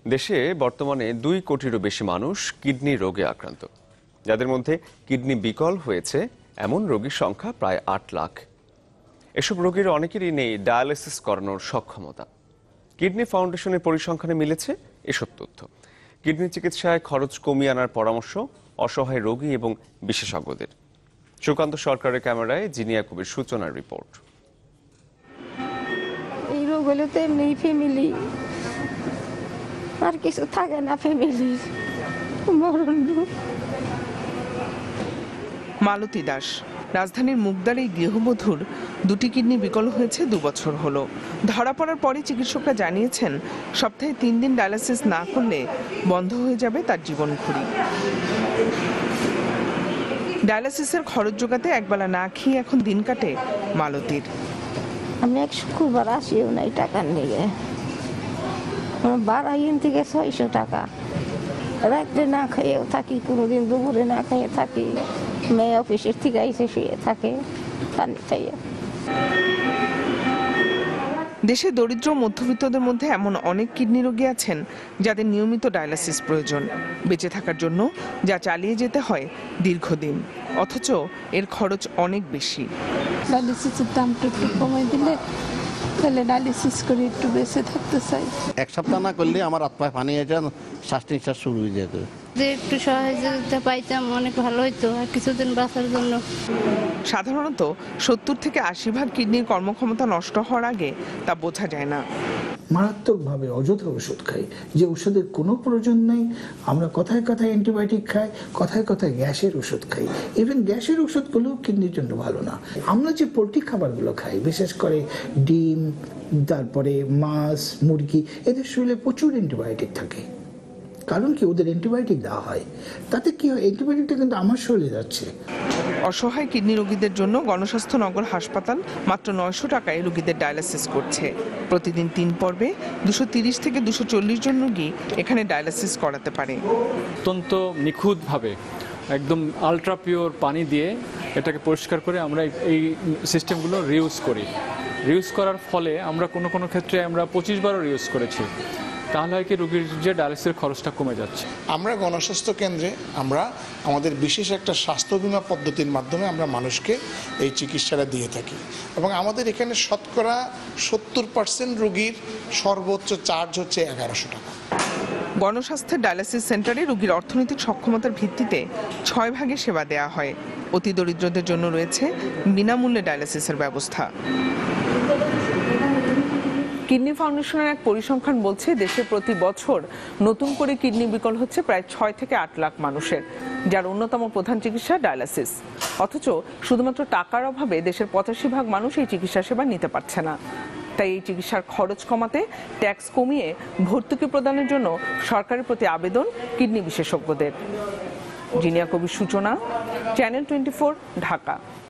দেশে বর্তমানে 2 কোটিরও বেশি মানুষ কিডনি রোগে আক্রান্ত। যাদের মধ্যে কিডনি বিকল হয়েছে এমন রোগীর সংখ্যা প্রায় 8 লাখ। এসব রোগীর অনেকেরই নেই ডায়ালিসিস করানোর সক্ষমতা। কিডনি ফাউন্ডেশনের পরিসংখ্যানে মিলেছে এসব তথ্য। কিডনি চিকিৎসায় খরচ কমিয়ে আনার পরামর্শ অসহায় রোগী এবং বিশেষজ্ঞদের। সুকান্ত সরকারের ক্যামেরায় জিনিয়া কবির সূচনার রিপোর্ট। এই রোগ হলে তো এমনি ফ্যামিলি আর কিছু থাকে না, ফ্যামিলির মরণ রোগ। মালতী দাস রাজধানীর মুগদার এই গৃহবধূর 2টি কিডনি বিকল হয়েছে 2 বছর হলো। ধরা পড়ার পরে চিকিৎসকরা জানিয়েছেন সপ্তাহে 3 দিন ডায়ালিসিস না করলে বন্ধ হয়ে যাবে তার জীবনঘড়ি। ডায়ালিসিসের খরচ জোগাতে একবেলা না খেয়ে এখন দিন কাটে মালতীর। আমি এক শুক্রবার আসিও নাই টাকার নিয়ে, বাড়াইন থেকে 600 টাকা। রাত্রে না খাইয়েও থাকি, কোনোদিন দুপুরে না খাইয়ে থাকি। মেয়ে অফিসের থেকে এসে শুয়ে থাকে পানি খাইয়ে। দেশে দরিদ্র মধ্যবিত্তদের মধ্যে এমন অনেক কিডনি রোগী আছেন যাদের নিয়মিত ডায়ালিসিস প্রয়োজন। বেঁচে থাকার জন্য যা চালিয়ে যেতে হয় দীর্ঘদিন, অথচ এর খরচ অনেক বেশি। ডায়ালিসিসের দামটা একটু কমাই দিলে তাহলে ডায়ালিসিস করে একটু বেঁচে থাকতে চাই। এক সপ্তাহ না করলে আমার হাত পায়ে পানি এসে শ্বাস নিঃশ্বাস শুরু হয়ে যেত। যে একটু সহযোগিতা পাইতাম অনেক ভালো হইতো আর কিছুদিন বাঁচার জন্য। সাধারণত 70 থেকে 80% কিডনির কর্মক্ষমতা নষ্ট হওয়ার আগে তা বোঝা যায় না। মারাত্মকভাবে অযথা ওষুধ খাই, যে ওষুধের কোনো প্রয়োজন নেই। আমরা কথায় কথায় অ্যান্টিবায়োটিক খাই, কথায় কথায় গ্যাসের ওষুধ খাই। ইভেন গ্যাসের ওষুধগুলো কিডনির জন্য ভালো না। আমরা যে পোলট্রি খাবারগুলো খাই, বিশেষ করে ডিম, তারপরে মাছ, মুরগি, এদের শরীরে প্রচুর অ্যান্টিবায়োটিক থাকে। কারণ কি, ওদের অ্যান্টিবায়োটিক দেওয়া হয়, তাতে কি হয়, অ্যান্টিবায়োটিকটা কিন্তু আমার শরীরে যাচ্ছে। অসহায় কিডনি রোগীদের জন্য গণস্বাস্থ্য নগর হাসপাতাল মাত্র 900 টাকায় রোগীদের ডায়ালিসিস করছে। প্রতিদিন 3 পর্বে 230 থেকে 240 জন রোগী এখানে ডায়ালিসিস করাতে পারে। অত্যন্ত নিখুঁতভাবে একদম আলট্রা পিওর পানি দিয়ে এটাকে পরিষ্কার করে আমরা এই সিস্টেমগুলো রিউজ করি। রিউজ করার ফলে আমরা কোনো ক্ষেত্রে আমরা 25 বারও রিউজ করেছি। তাহলে হয় কি, রোগীর যে ডায়ালিসিসের খরচটা কমে যাচ্ছে। আমরা গণস্বাস্থ্য কেন্দ্রে আমরা আমাদের বিশেষ একটা স্বাস্থ্য বীমা পদ্ধতির মাধ্যমে আমরা মানুষকে এই চিকিৎসাটা দিয়ে থাকি এবং আমাদের এখানে শতকরা 70% রোগীর সর্বোচ্চ চার্জ হচ্ছে 1100 টাকা। গণস্বাস্থ্যের ডায়ালিসিস সেন্টারে রোগীর অর্থনৈতিক সক্ষমতার ভিত্তিতে 6 ভাগে সেবা দেওয়া হয়। অতি দরিদ্রদের জন্য রয়েছে বিনামূল্যে ডায়ালিসিসের ব্যবস্থা। কিডনি ফাউন্ডেশনের এক পরিসংখ্যান বলছে দেশে প্রতি বছর নতুন করে কিডনি বিকল হচ্ছে প্রায় 6 থেকে 8 লাখ মানুষের, যার অন্যতম প্রধান চিকিৎসা ডায়ালিসিস। অথচ শুধুমাত্র টাকার অভাবে দেশের 85% মানুষ এই চিকিৎসা সেবা নিতে পারছে না। তাই এই চিকিৎসার খরচ কমাতে ট্যাক্স কমিয়ে ভর্তুকি প্রদানের জন্য সরকারের প্রতি আবেদন কিডনি বিশেষজ্ঞদের। জিনিয়া কবির সূচনা, চ্যানেল 24, ঢাকা।